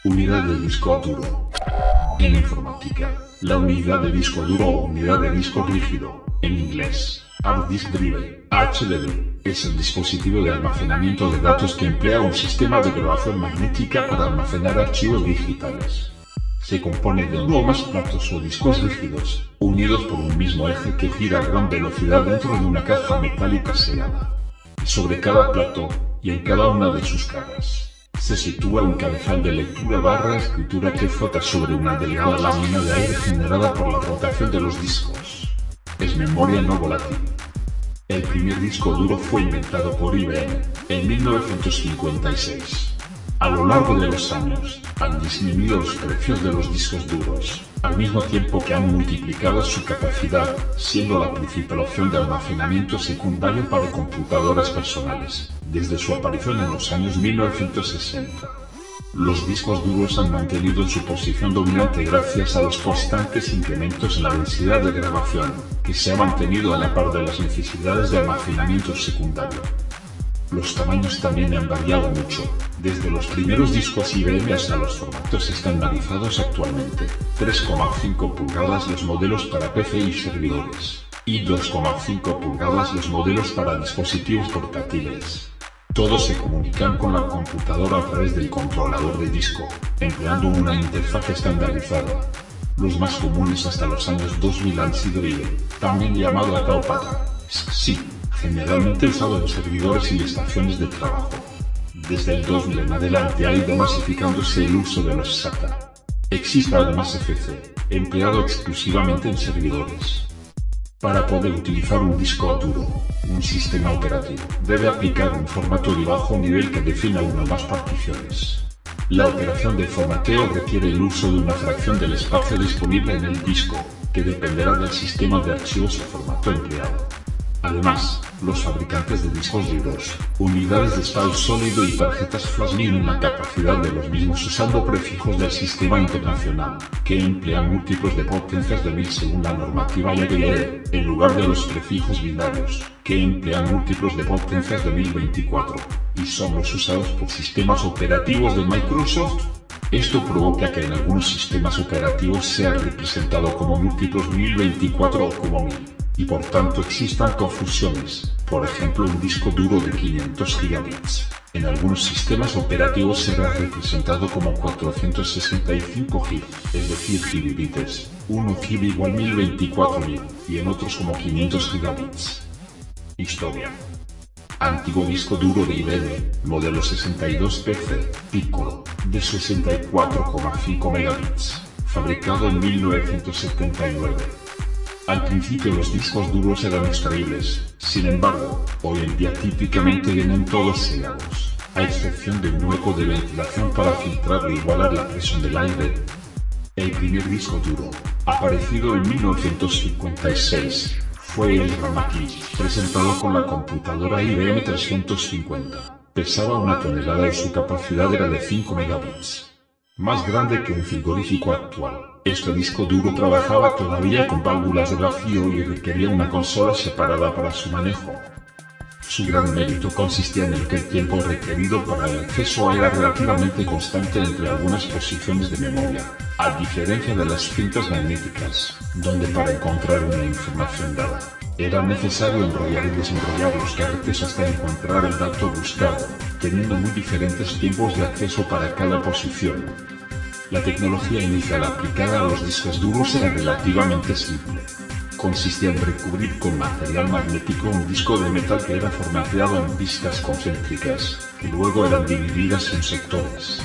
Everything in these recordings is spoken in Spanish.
Unidad de disco duro. En informática, la unidad de disco duro o unidad de disco rígido, en inglés, Hard Disk Drive, HDD, es el dispositivo de almacenamiento de datos que emplea un sistema de grabación magnética para almacenar archivos digitales. Se compone de uno o más platos o discos rígidos, unidos por un mismo eje que gira a gran velocidad dentro de una caja metálica sellada. Sobre cada plato, y en cada una de sus caras, se sitúa un cabezal de lectura barra escritura que flota sobre una delgada lámina de aire generada por la rotación de los discos. Es memoria no volátil. El primer disco duro fue inventado por IBM, en 1956. A lo largo de los años, han disminuido los precios de los discos duros, al mismo tiempo que han multiplicado su capacidad, siendo la principal opción de almacenamiento secundario para computadoras personales, desde su aparición en los años 1960. Los discos duros han mantenido su posición dominante gracias a los constantes incrementos en la densidad de grabación, que se ha mantenido a la par de las necesidades de almacenamiento secundario. Los tamaños también han variado mucho, desde los primeros discos IBM hasta los formatos estandarizados actualmente, 3,5 pulgadas los modelos para PC y servidores, y 2,5 pulgadas los modelos para dispositivos portátiles. Todos se comunican con la computadora a través del controlador de disco, empleando una interfaz estandarizada. Los más comunes hasta los años 2000 han sido IDE, también llamado ATAO-PATA, SCSI, generalmente usado en servidores y estaciones de trabajo. Desde el 2000 en adelante ha ido masificándose el uso de los SATA. Existe además FC, empleado exclusivamente en servidores. Para poder utilizar un disco duro, un sistema operativo debe aplicar un formato de bajo nivel que defina una o más particiones. La operación de formateo requiere el uso de una fracción del espacio disponible en el disco, que dependerá del sistema de archivos o formato empleado. Además, los fabricantes de discos duros, unidades de estado sólido y tarjetas flash miden una capacidad de los mismos usando prefijos del sistema internacional, que emplean múltiplos de potencias de 1000 según la normativa IEEE, en lugar de los prefijos binarios, que emplean múltiplos de potencias de 1024, y son los usados por sistemas operativos de Microsoft. Esto provoca que en algunos sistemas operativos sea representado como múltiplos 1024 o como 1000. Y por tanto existan confusiones, por ejemplo un disco duro de 500 gigabits. En algunos sistemas operativos será representado como 465 GB, es decir gigabits, 1 GB igual 1024.000, y en otros como 500 gigabits. Historia. Antiguo disco duro de IBM, modelo 62PC, Piccolo, de 64,5 megabits, fabricado en 1979. Al principio los discos duros eran extraíbles, sin embargo, hoy en día típicamente vienen todos sellados, a excepción de un hueco de ventilación para filtrar e igualar la presión del aire. El primer disco duro, aparecido en 1956, fue el Ramaki, presentado con la computadora IBM 350. Pesaba 1 tonelada y su capacidad era de 5 megabits. Más grande que un frigorífico actual. Este disco duro trabajaba todavía con válvulas de vacío y requería una consola separada para su manejo. Su gran mérito consistía en el que el tiempo requerido para el acceso era relativamente constante entre algunas posiciones de memoria, a diferencia de las cintas magnéticas, donde para encontrar una información dada, era necesario enrollar y desenrollar los carretes hasta encontrar el dato buscado, teniendo muy diferentes tiempos de acceso para cada posición. La tecnología inicial aplicada a los discos duros era relativamente simple. Consistía en recubrir con material magnético un disco de metal que era formateado en pistas concéntricas, que luego eran divididas en sectores.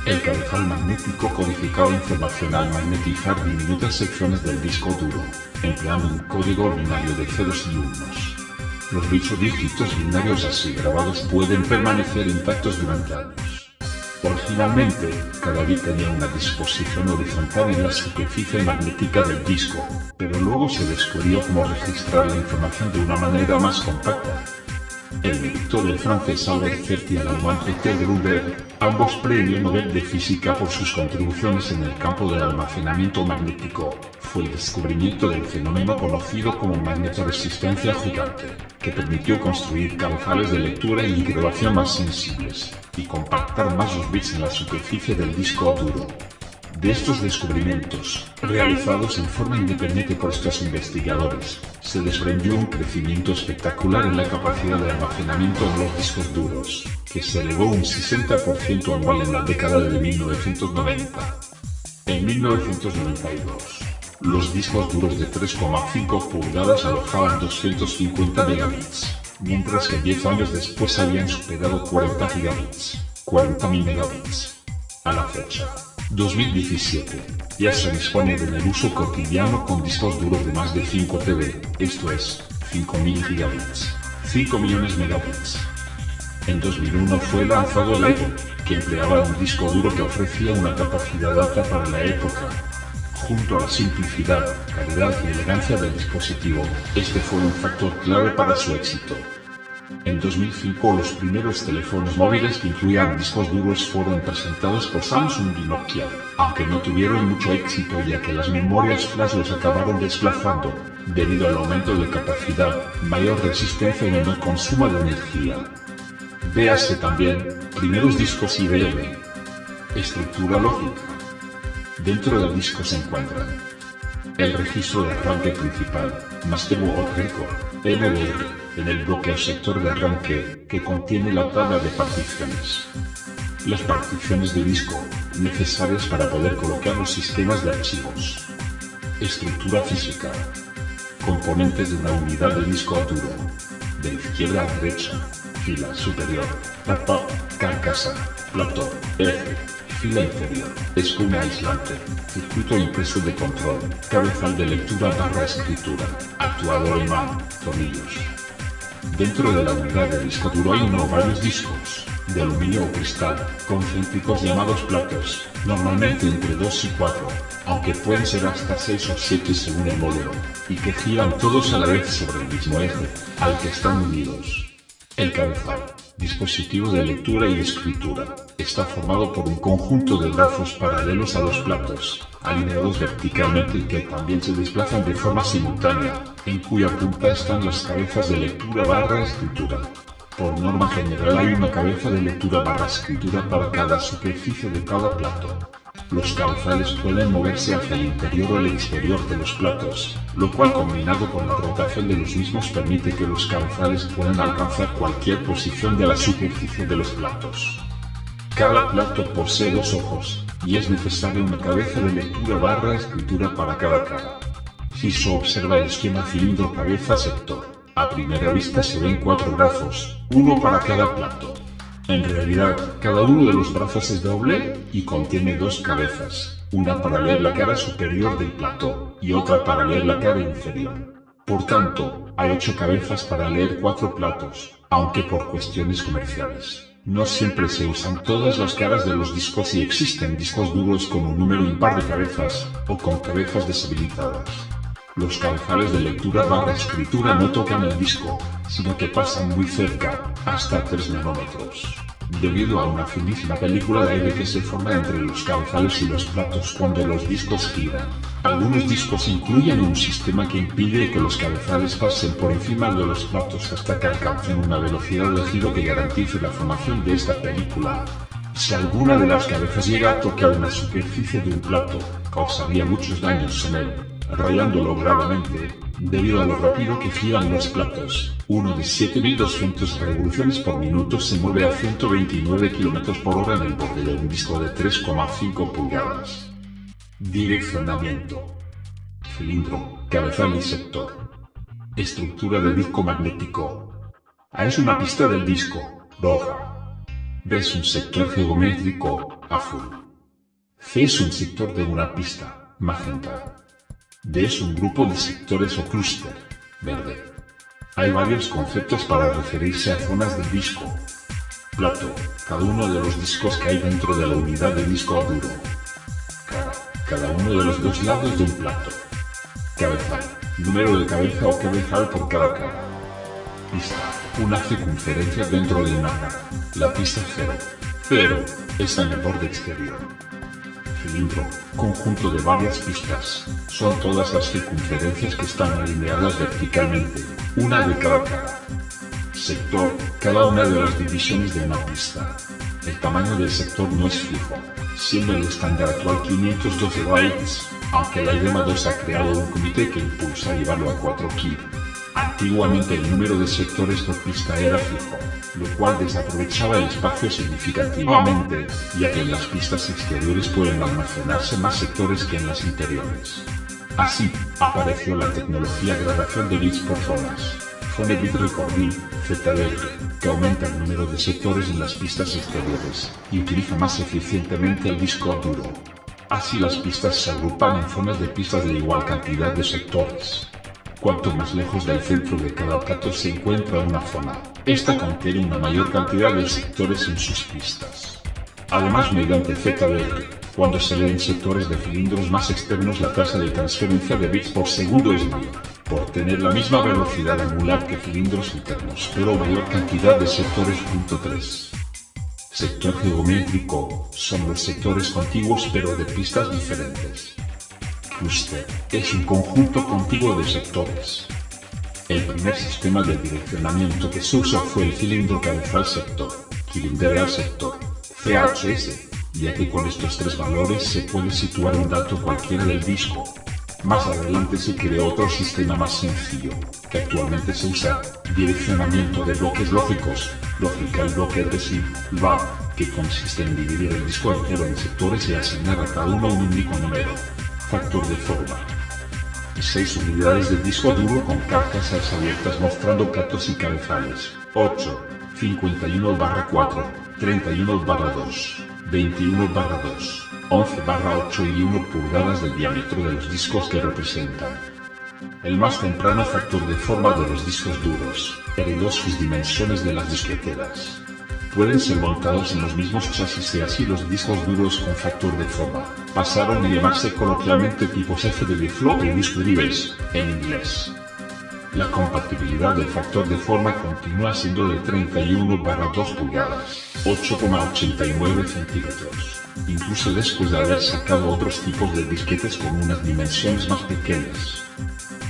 El cabezal magnético codificaba información al magnetizar diminutas secciones del disco duro, empleando un código binario de ceros y unos. Los dichos dígitos binarios así grabados pueden permanecer intactos durante años. Originalmente, cada bit tenía una disposición horizontal en la superficie magnética del disco, pero luego se descubrió cómo registrar la información de una manera más compacta. El director del francés Albert Certi y el alemán G.T. Gruber, ambos premio Nobel de Física por sus contribuciones en el campo del almacenamiento magnético, fue el descubrimiento del fenómeno conocido como magnetoresistencia gigante, que permitió construir cabezales de lectura y grabación más sensibles, y compactar más los bits en la superficie del disco duro. De estos descubrimientos, realizados en forma independiente por estos investigadores, se desprendió un crecimiento espectacular en la capacidad de almacenamiento de los discos duros, que se elevó un 60% anual en la década de 1990. En 1992, los discos duros de 3,5 pulgadas alojaban 250 megabits, mientras que 10 años después habían superado 40 gigabits, 40.000 megabits. A la fecha, 2017, ya se dispone del uso cotidiano con discos duros de más de 5 TB, esto es, 5.000 gigabits, 5 millones megabits. En 2001 fue lanzado el iPod, que empleaba un disco duro que ofrecía una capacidad alta para la época. Junto a la simplicidad, calidad y elegancia del dispositivo, este fue un factor clave para su éxito. En 2005 los primeros teléfonos móviles que incluían discos duros fueron presentados por Samsung y Nokia, aunque no tuvieron mucho éxito ya que las memorias flash los acabaron desplazando, debido al aumento de capacidad, mayor resistencia y menor consumo de energía. Véase también, primeros discos IBM. Estructura lógica. Dentro del disco se encuentran el registro de arranque principal, Master Board Record, MBR, en el bloque o sector de arranque, que contiene la tabla de particiones. Las particiones de disco, necesarias para poder colocar los sistemas de archivos. Estructura física. Componentes de una unidad de disco duro. De izquierda a derecha. Fila superior. Tapa, carcasa, plató, eje. Fila inferior, espuma aislante, circuito impreso de control, cabezal de lectura barra escritura, actuador imán, tornillos. Dentro de la unidad de disco duro hay uno o varios discos, de aluminio o cristal, concéntricos llamados platos, normalmente entre 2 y 4, aunque pueden ser hasta 6 o 7 según el modelo, y que giran todos a la vez sobre el mismo eje, al que están unidos. El cabezal, dispositivo de lectura y escritura, está formado por un conjunto de brazos paralelos a los platos, alineados verticalmente y que también se desplazan de forma simultánea, en cuya punta están las cabezas de lectura barra escritura. Por norma general hay una cabeza de lectura barra escritura para cada superficie de cada plato. Los cabezales pueden moverse hacia el interior o el exterior de los platos, lo cual combinado con la rotación de los mismos permite que los cabezales puedan alcanzar cualquier posición de la superficie de los platos. Cada plato posee dos ojos, y es necesaria una cabeza de lectura barra escritura para cada cara. Si se observa el esquema cilindro cabeza sector, a primera vista se ven 4 brazos, uno para cada plato. En realidad, cada uno de los brazos es doble, y contiene 2 cabezas, una para leer la cara superior del plato, y otra para leer la cara inferior. Por tanto, hay 8 cabezas para leer 4 platos, aunque por cuestiones comerciales, no siempre se usan todas las caras de los discos y existen discos duros con un número impar de cabezas, o con cabezas deshabilitadas. Los cabezales de lectura barra escritura no tocan el disco, sino que pasan muy cerca, hasta 3 nanómetros, debido a una finísima película de aire que se forma entre los cabezales y los platos cuando los discos giran. Algunos discos incluyen un sistema que impide que los cabezales pasen por encima de los platos hasta que alcancen una velocidad de giro que garantice la formación de esta película. Si alguna de las cabezas llega a tocar una superficie de un plato, causaría muchos daños en él, rayándolo gravemente, debido a lo rápido que giran los platos. Uno de 7200 revoluciones por minuto se mueve a 129 km por hora en el borde de un disco de 3,5 pulgadas. Direccionamiento. Cilindro, cabezal y sector. Estructura de disco magnético. A es una pista del disco, roja. B es un sector geométrico, azul. C es un sector de una pista, magenta. D es un grupo de sectores o clúster, verde. Hay varios conceptos para referirse a zonas del disco. Plato, cada uno de los discos que hay dentro de la unidad de disco duro. Cara, cada uno de los 2 lados de un plato. Cabezal, número de cabeza o cabezal por cada cara. Pista, una circunferencia dentro de una cara. La pista 0. 0 está en el borde exterior. Cilindro, conjunto de varias pistas, son todas las circunferencias que están alineadas verticalmente, una de cada cara. Sector, cada una de las divisiones de una pista. El tamaño del sector no es fijo, siendo el estándar actual 512 bytes, aunque la IDEMA 2 ha creado un comité que impulsa llevarlo a 4 KB. Antiguamente el número de sectores por pista era fijo, lo cual desaprovechaba el espacio significativamente, ya que en las pistas exteriores pueden almacenarse más sectores que en las interiores. Así, apareció la tecnología grabación de bits por zonas, Phone Bit Recording, ZBR, que aumenta el número de sectores en las pistas exteriores, y utiliza más eficientemente el disco duro. Así las pistas se agrupan en zonas de pistas de igual cantidad de sectores. Cuanto más lejos del centro de cada plato se encuentra una zona, esta contiene una mayor cantidad de sectores en sus pistas. Además, mediante ZBR, cuando se leen sectores de cilindros más externos, la tasa de transferencia de bits por segundo es mayor, por tener la misma velocidad angular que cilindros internos, pero mayor cantidad de sectores. 3. Sector geométrico, son los sectores contiguos pero de pistas diferentes. Cluster, es un conjunto contiguo de sectores. El primer sistema de direccionamiento que se usó fue el cilindro cabezal sector, cilinderal sector, CHS, ya que con estos tres valores se puede situar un dato cualquiera del disco. Más adelante se creó otro sistema más sencillo, que actualmente se usa, direccionamiento de bloques lógicos, Logical Block Addressing, LBA, que consiste en dividir el disco entero en sectores y asignar a cada uno un único número. Factor de forma. 6 unidades de disco duro con carcasas abiertas mostrando platos y cabezales. 8, 51/4, 31/2, 21/2, 11/8 y 1 pulgadas del diámetro de los discos que representan. El más temprano factor de forma de los discos duros, heredó sus dimensiones de las disqueteras. Pueden ser montados en los mismos chasis y así los discos duros con factor de forma pasaron a llamarse coloquialmente tipos FDD Floppy Disk Drives, en inglés. La compatibilidad del factor de forma continúa siendo de 31/2 pulgadas, 8,89 centímetros, incluso después de haber sacado otros tipos de disquetes con unas dimensiones más pequeñas.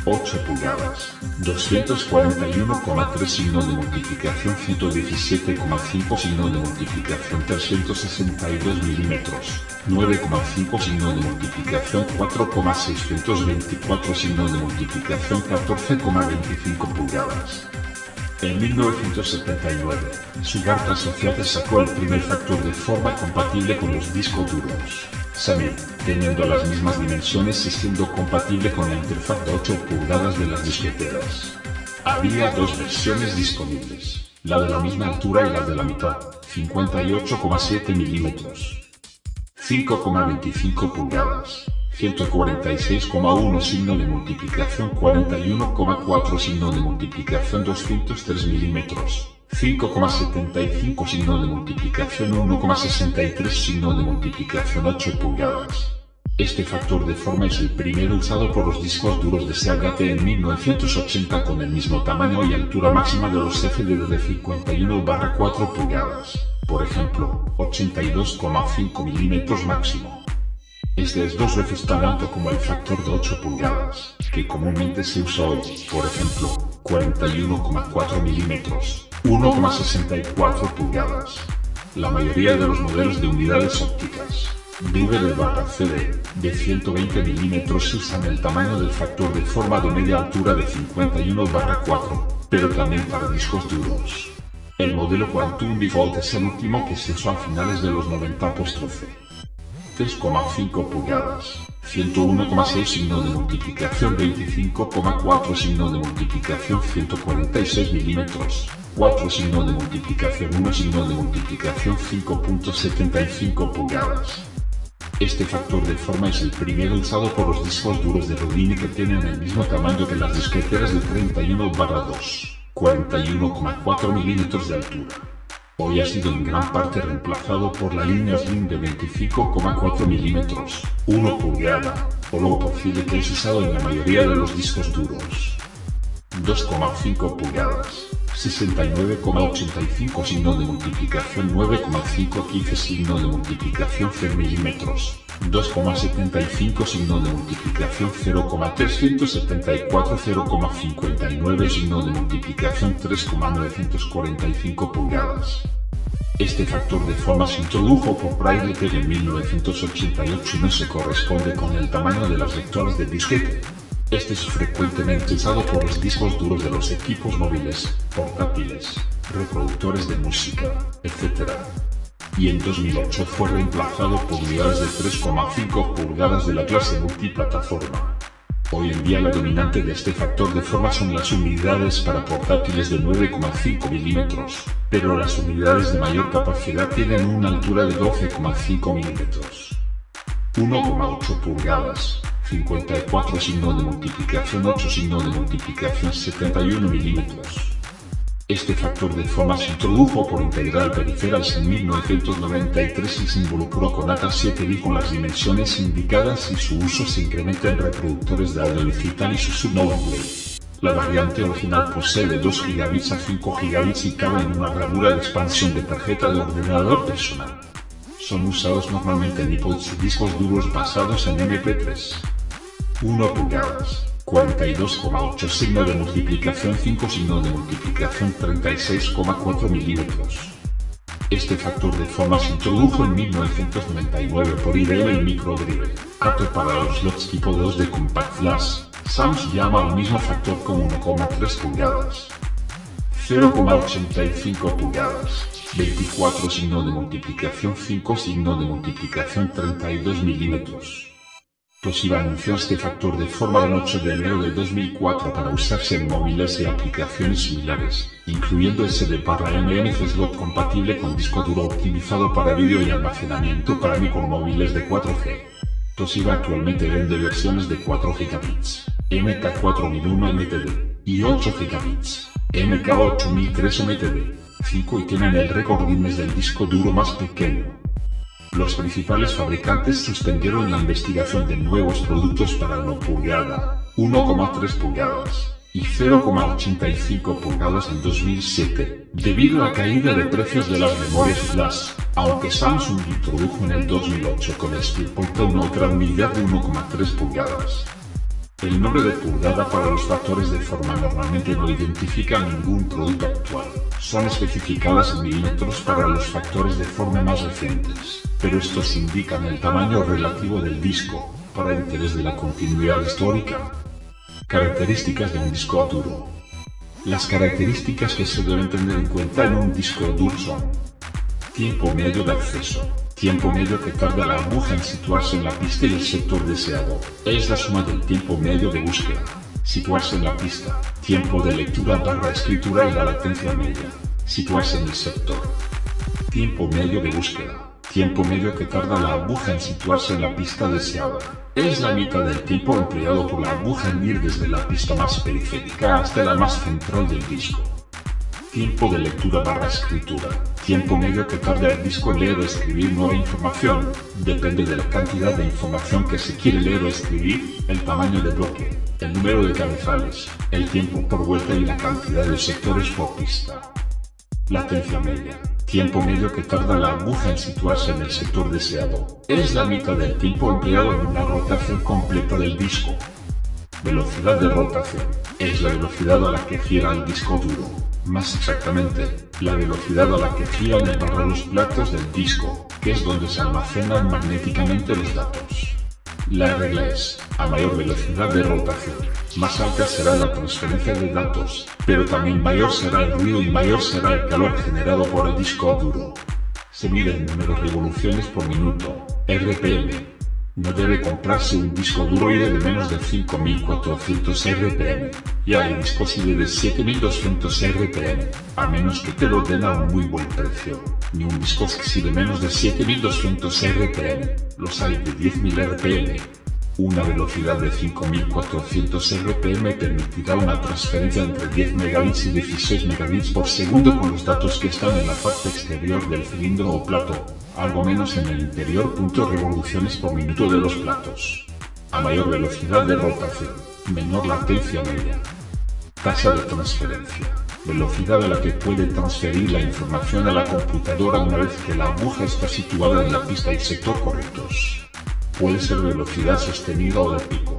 8 pulgadas, 241,3 signo de multiplicación 117,5 signo de multiplicación 362 milímetros, 9,5 signo de multiplicación 4,624 signo de multiplicación 14,25 pulgadas. En 1979, Sugart Associates sacó el primer factor de forma compatible con los discos duros. Samir, teniendo las mismas dimensiones y siendo compatible con la interfaz de 8 pulgadas de las disqueteras. Había dos versiones disponibles, la de la misma altura y la de la mitad, 58,7 milímetros. 5,25 pulgadas, 146,1 signo de multiplicación 41,4 signo de multiplicación 203 milímetros. 5,75 signo de multiplicación 1,63 signo de multiplicación 8 pulgadas. Este factor de forma es el primero usado por los discos duros de Seagate en 1980 con el mismo tamaño y altura máxima de los FDD de 51/4 pulgadas, por ejemplo, 82,5 milímetros máximo. Este es 2 veces tan alto como el factor de 8 pulgadas, que comúnmente se usa hoy, por ejemplo, 41,4 milímetros. 1,64 pulgadas. La mayoría de los modelos de unidades ópticas DVD/CD de 120 milímetros usan el tamaño del factor de forma de media altura de 51/4, pero también para discos duros. El modelo Quantum Default es el último que se usó a finales de los 90 /13. 3,5 pulgadas. 101,6 signo de multiplicación 25,4 signo de multiplicación 146 milímetros, 4 signo de multiplicación 1 signo de multiplicación 5,75 pulgadas. Este factor de forma es el primero usado por los discos duros de Rodini que tienen el mismo tamaño que las disqueteras de 31/2, 41,4 milímetros de altura. Hoy ha sido en gran parte reemplazado por la línea Slim de 25,4 milímetros, 1 pulgada, o low profile que es usado en la mayoría de los discos duros. 2,5 pulgadas, 69,85 signo de multiplicación 9,515 signo de multiplicación 100 milímetros, 2,75 signo de multiplicación 0,374 0,59 signo de multiplicación 3,945 pulgadas. Este factor de forma se introdujo por Braille en 1988 y no se corresponde con el tamaño de las lectoras de disquete. Este es frecuentemente usado por los discos duros de los equipos móviles, portátiles, reproductores de música, etc. Y en 2008 fue reemplazado por unidades de 3,5 pulgadas de la clase multiplataforma. Hoy en día la dominante de este factor de forma son las unidades para portátiles de 9,5 milímetros, pero las unidades de mayor capacidad tienen una altura de 12,5 milímetros. 1,8 pulgadas, 54 signo de multiplicación 8 signo de multiplicación 71 milímetros. Este factor de forma se introdujo por Integral Peripherals en 1993 y se involucró con ATA7 y con las dimensiones indicadas y su uso se incrementa en reproductores de audio digital y su subnoveplay. La variante original posee de 2 GB a 5 GB y cabe en una ranura de expansión de tarjeta de ordenador personal. Son usados normalmente en iPods y discos duros basados en MP3. 1 pulgadas. 42,8 signo de multiplicación 5 signo de multiplicación 36,4 milímetros. Este factor de forma se introdujo en 1999 por IBM y Microdrive, apto para los slots tipo 2 de Compact Flash. Samsung llama al mismo factor como 1,3 pulgadas. 0,85 pulgadas. 24 signo de multiplicación 5 signo de multiplicación 32 milímetros. Toshiba anunció este factor de forma el 8 de enero de 2004 para usarse en móviles y aplicaciones similares, incluyendo SD/MMC slot compatible con disco duro optimizado para vídeo y almacenamiento para micromóviles de 4G. Toshiba actualmente vende versiones de 4 GB, MK4001 MTD, y 8 GB, MK8003 MTD, 5 y tienen el récord Guinness del disco duro más pequeño. Los principales fabricantes suspendieron la investigación de nuevos productos para 1 pulgada, 1,3 pulgadas y 0,85 pulgadas en 2007, debido a la caída de precios de las memorias flash, aunque Samsung introdujo en el 2008 con el SpeedPort una otra unidad de 1,3 pulgadas. El nombre de pulgada para los factores de forma normalmente no identifica ningún producto actual, son especificadas en milímetros para los factores de forma más recientes, pero estos indican el tamaño relativo del disco, para interés de la continuidad histórica. Características de un disco duro. Las características que se deben tener en cuenta en un disco duro son: tiempo medio de acceso. Tiempo medio que tarda la aguja en situarse en la pista y el sector deseado, es la suma del tiempo medio de búsqueda. Situarse en la pista, tiempo de lectura/escritura y la latencia media. Situarse en el sector. Tiempo medio de búsqueda. Tiempo medio que tarda la aguja en situarse en la pista deseada. Es la mitad del tiempo empleado por la aguja en ir desde la pista más periférica hasta la más central del disco. Tiempo de lectura/escritura. Tiempo medio que tarda el disco en leer o escribir nueva información. Depende de la cantidad de información que se quiere leer o escribir, el tamaño de bloque, el número de cabezales, el tiempo por vuelta y la cantidad de sectores por pista. Latencia media. Tiempo medio que tarda la aguja en situarse en el sector deseado. Es la mitad del tiempo empleado en una rotación completa del disco. Velocidad de rotación. Es la velocidad a la que gira el disco duro. Más exactamente, la velocidad a la que giran y barran los platos del disco, que es donde se almacenan magnéticamente los datos. La regla es: a mayor velocidad de rotación, más alta será la transferencia de datos, pero también mayor será el ruido y mayor será el calor generado por el disco duro. Se mide en números de revoluciones por minuto, RPM. No debe comprarse un disco duro IDE de menos de 5400 RPM, y hay discos IDE de 7200 RPM, a menos que te lo den a un muy buen precio, ni un disco SXI de menos de 7200 RPM, los hay de 10.000 RPM. Una velocidad de 5400 RPM permitirá una transferencia entre 10 megabits y 16 megabits por segundo con los datos que están en la parte exterior del cilindro o plato, algo menos en el interior. Revoluciones por minuto de los platos. A mayor velocidad de rotación, menor latencia media. Tasa de transferencia. velocidad a la que puede transferir la información a la computadora una vez que la aguja está situada en la pista y sector correctos. Puede ser velocidad sostenida o de pico.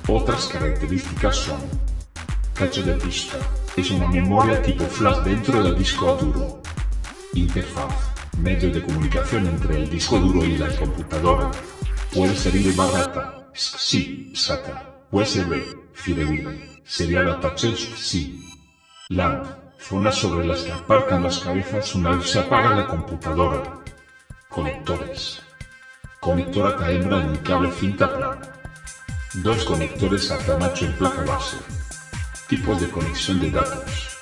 Otras características son: cacho de pista, es una memoria tipo flash dentro del disco duro. Interfaz, medio de comunicación entre el disco duro y la computadora. Puede ser IDE barata, SCSI, SATA, USB, fidedigno, serial attached SCSI. LAN, zonas sobre las que aparcan las cabezas una vez se apaga la computadora. Conectores. Conector ATA hembra en cable cinta plana. 2 conectores ATA macho en placa base. Tipos de conexión de datos.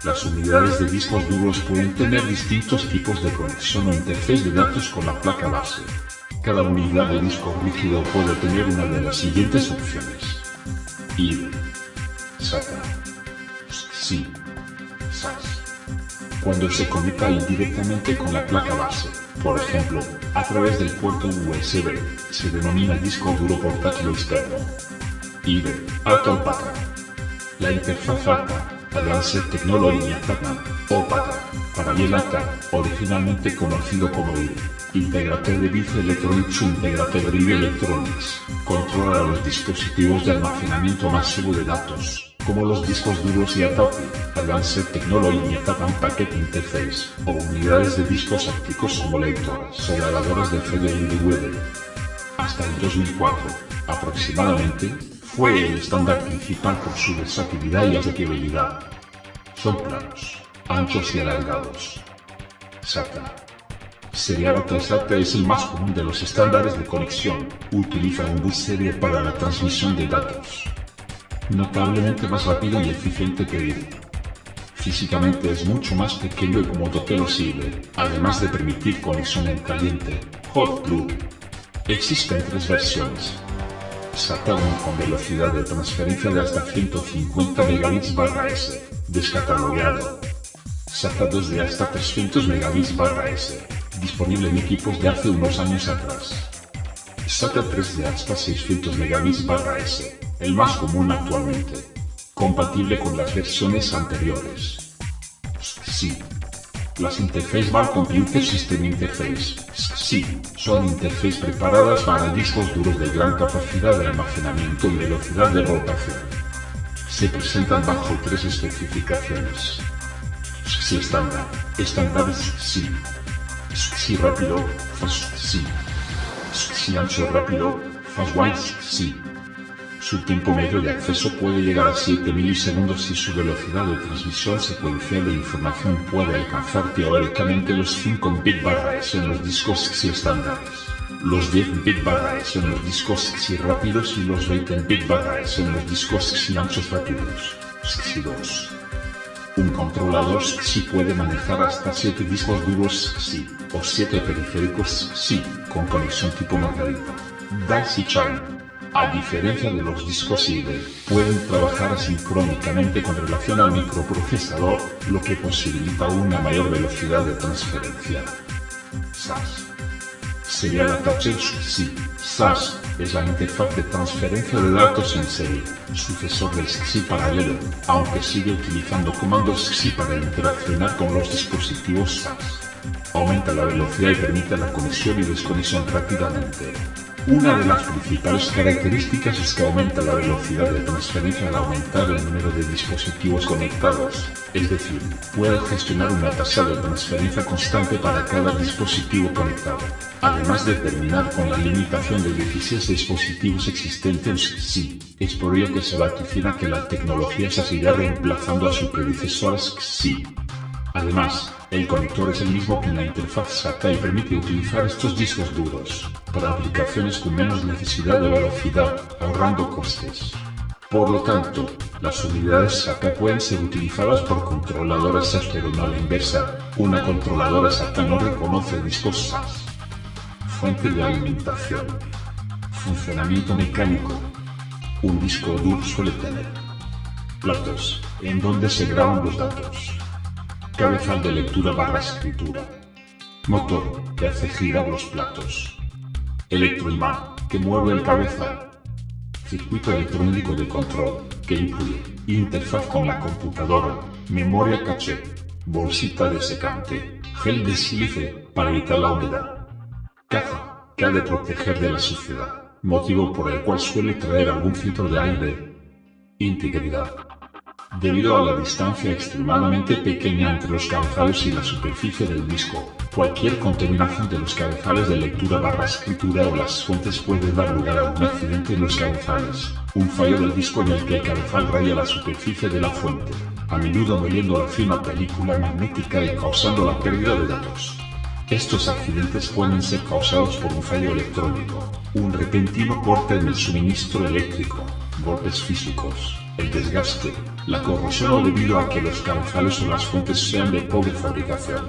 Las unidades de discos duros pueden tener distintos tipos de conexión o interfaz de datos con la placa base. Cada unidad de disco rígido puede tener una de las siguientes opciones: IDE, SATA, SCSI, SAS. Cuando se conecta indirectamente con la placa base, por ejemplo, a través del puerto USB, se denomina disco duro portátil externo. IDE, ATA o PATA. La interfaz ATA, Advanced Technology Attachment, o PATA, para bien ATA, originalmente conocido como IDE, Integrated Device Electronics o Integrated Drive Electronics, controla los dispositivos de almacenamiento masivo de datos, como los discos duros y ATAPI, Advanced Technology Attachment Packet Interface, o unidades de discos ópticos como lectoras o grabadores de CD y DVD. Hasta el 2004, aproximadamente, fue el estándar principal por su versatilidad y asequibilidad. Son planos, anchos y alargados. SATA. Serial ATA SATA es el más común de los estándares de conexión. Utiliza un bus serial para la transmisión de datos. Notablemente más rápido y eficiente que IDE. Físicamente es mucho más pequeño y cómodo que los IDE, además de permitir conexión en caliente, hot plug. Existen 3 versiones. SATA 1 con velocidad de transferencia de hasta 150 Mbps, descatalogado. SATA 2 de hasta 300 Mbps, disponible en equipos de hace unos años atrás. SATA 3 de hasta 600 Mbps, el más común actualmente. Compatible con las versiones anteriores. SCSI. Las Interface Bar Computer System Interface, SCSI, son interfaces preparadas para discos duros de gran capacidad de almacenamiento y velocidad de rotación. Se presentan bajo 3 especificaciones: SCSI estándar, estándar SCSI, SCSI rápido, Fast SCSI, SCSI ancho rápido, Fast Wide SCSI. Su tiempo medio de acceso puede llegar a 7 milisegundos y su velocidad de transmisión secuencial de información puede alcanzar teóricamente los 5 bit/s en los discos SCSI estándares, los 10 bit/s en los discos SCSI rápidos y los 20 bit/s en los discos SCSI anchos rápidos, SCSI 2. Un controlador SCSI puede manejar hasta 7 discos duros SCSI, o 7 periféricos SCSI, con conexión tipo margarita, daisy chain. A diferencia de los discos IDE, pueden trabajar asincrónicamente con relación al microprocesador, lo que posibilita una mayor velocidad de transferencia. SAS. Serial Attached SCSI. SAS es la interfaz de transferencia de datos en serie, sucesor del SCSI paralelo, aunque sigue utilizando comandos SCSI para interaccionar con los dispositivos SAS. Aumenta la velocidad y permite la conexión y desconexión rápidamente. Una de las principales características es que aumenta la velocidad de transferencia al aumentar el número de dispositivos conectados, es decir, puede gestionar una tasa de transferencia constante para cada dispositivo conectado, además de terminar con la limitación de 16 dispositivos existentes en SCSI. Es por ello que se vaticina que la tecnología se seguirá reemplazando a su predecesora SCSI. Además, el conector es el mismo que en la interfaz SATA y permite utilizar estos discos duros para aplicaciones con menos necesidad de velocidad, ahorrando costes. Por lo tanto, las unidades SATA pueden ser utilizadas por controladoras SAS pero no a la inversa. Una controladora SATA no reconoce discos SAS. Fuente de alimentación. Funcionamiento mecánico. Un disco duro suele tener platos, en donde se graban los datos. Cabezal de lectura/escritura. Motor, que hace girar los platos. Electroimán, que mueve el cabezal. circuito electrónico de control, que incluye interfaz con la computadora, memoria caché, bolsita de secante, gel de sílice, para evitar la humedad. Caja, que ha de proteger de la suciedad, motivo por el cual suele traer algún filtro de aire. Integridad. Debido a la distancia extremadamente pequeña entre los cabezales y la superficie del disco, cualquier contaminación de los cabezales de lectura / escritura o las fuentes puede dar lugar a un accidente en los cabezales, un fallo del disco en el que el cabezal raya la superficie de la fuente, a menudo moliendo la fina película magnética y causando la pérdida de datos. Estos accidentes pueden ser causados por un fallo electrónico, un repentino corte en el suministro eléctrico, golpes físicos, el desgaste, la corrosión o debido a que los cabezales o las fuentes sean de pobre fabricación.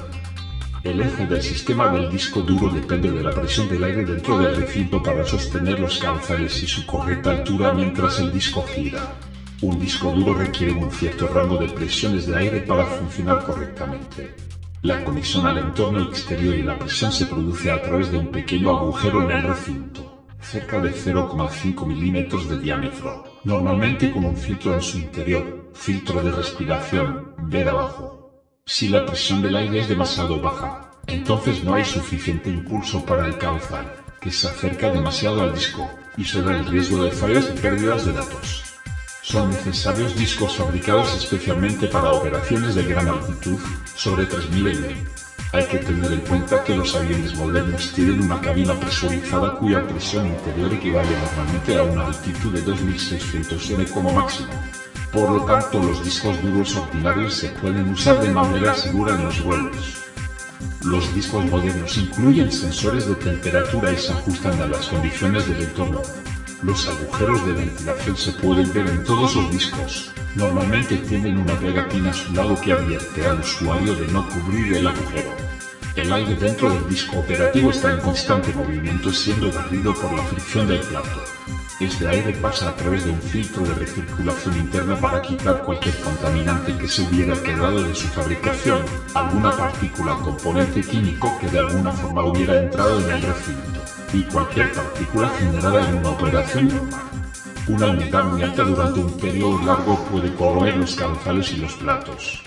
El eje del sistema del disco duro depende de la presión del aire dentro del recinto para sostener los cabezales y su correcta altura mientras el disco gira. Un disco duro requiere un cierto rango de presiones de aire para funcionar correctamente. La conexión al entorno exterior y la presión se produce a través de un pequeño agujero en el recinto, cerca de 0,5 milímetros de diámetro, normalmente con un filtro en su interior, filtro de respiración, ver abajo. Si la presión del aire es demasiado baja, entonces no hay suficiente impulso para el cabezal, que se acerca demasiado al disco, y se da el riesgo de fallas y pérdidas de datos. Son necesarios discos fabricados especialmente para operaciones de gran altitud, sobre 3000 m. Hay que tener en cuenta que los aviones modernos tienen una cabina presurizada cuya presión interior equivale normalmente a una altitud de 2600 m como máximo. Por lo tanto, los discos duros ordinarios se pueden usar de manera segura en los vuelos. Los discos modernos incluyen sensores de temperatura y se ajustan a las condiciones del entorno. Los agujeros de ventilación se pueden ver en todos los discos. Normalmente tienen una pegatina a su lado que advierte al usuario de no cubrir el agujero. El aire dentro del disco operativo está en constante movimiento siendo barrido por la fricción del plato. Este aire pasa a través de un filtro de recirculación interna para quitar cualquier contaminante que se hubiera quedado de su fabricación, alguna partícula o componente químico que de alguna forma hubiera entrado en el recinto, y cualquier partícula generada en una operación normal. Una humedad muy alta durante un periodo largo puede corroer los cabezales y los platos.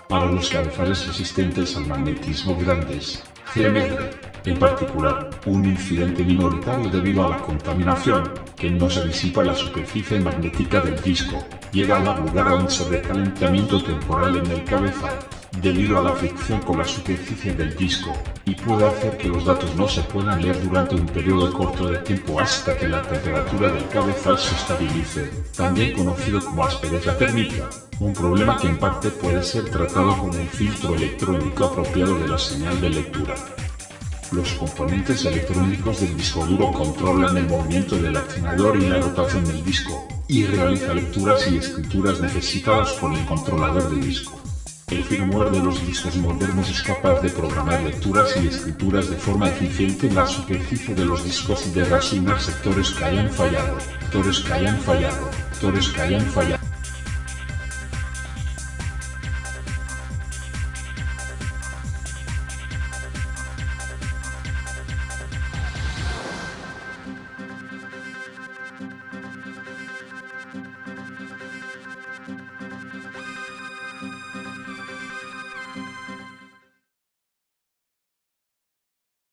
Para los cabezales resistentes al magnetismo grandes, GMR, en particular, un incidente minoritario debido a la contaminación, que no se disipa en la superficie magnética del disco, llega a dar lugar a un sobrecalentamiento temporal en el cabezal, debido a la fricción con la superficie del disco, y puede hacer que los datos no se puedan leer durante un periodo corto de tiempo hasta que la temperatura del cabezal se estabilice, también conocido como aspereza térmica, un problema que en parte puede ser tratado con un filtro electrónico apropiado de la señal de lectura. Los componentes electrónicos del disco duro controlan el movimiento del accionador y la rotación del disco, y realiza lecturas y escrituras necesitadas por el controlador del disco. El firmware de los discos modernos es capaz de programar lecturas y escrituras de forma eficiente en la superficie de los discos y de reasignar sectores que hayan fallado, sectores que hayan fallado, sectores que hayan fallado.